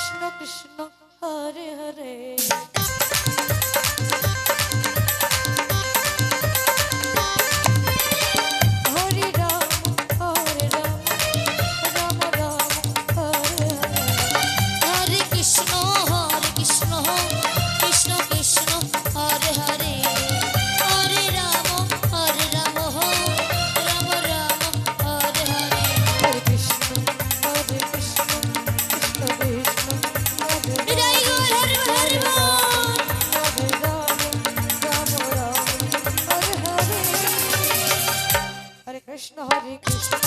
কৃষ্ণ কৃষ্ণ হরে হরে হরে রাম হরে রাম রাম রাম হরে হরে হরে কৃষ্ণ কৃষ্ণ কৃষ্ণ হরে হরে হরে রাম রাম রাম হরে হরে হরে কৃষ্ণ কৃষ্ণ কৃষ্ণ হরে বিদায় গো হরে হরে হরে রাম রাম রাম হরে হরে হরে কৃষ্ণ কৃষ্ণ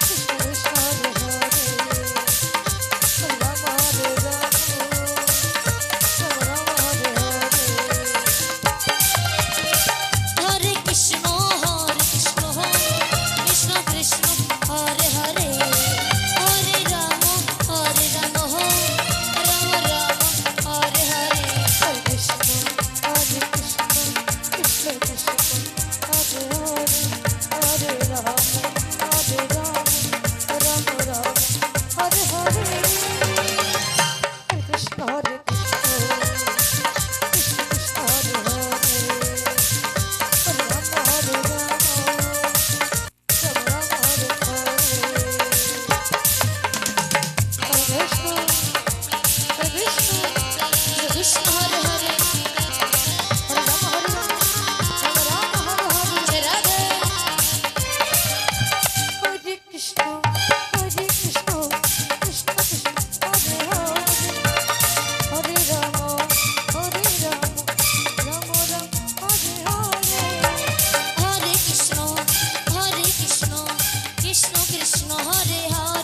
কৃষ্ণ হরে হরে রাম হরে রাম রাম হরে হরে হরে কৃষ্ণ কৃষ্ণ কৃষ্ণ হরে হরে হরে রাম রাম রাম হরে হরে হরে কৃষ্ণ কৃষ্ণ কৃষ্ণ হরে হরে হরে রাম রাম রাম হরে হরে হরে কৃষ্ণ কৃষ্ণ কৃষ্ণ হরে হরে হরে রাম রাম হরে হরে হরে কৃষ্ণ কৃষ্ণ হরে হরে হরে রাম হরে রাম হরে হরে রাধে হরে কৃষ্ণ কৃষ্ণ কৃষ্ণ হরে হরে হরে রাম রাম রাম হরে হরে হরে কৃষ্ণ কৃষ্ণ কৃষ্ণ হরে হরে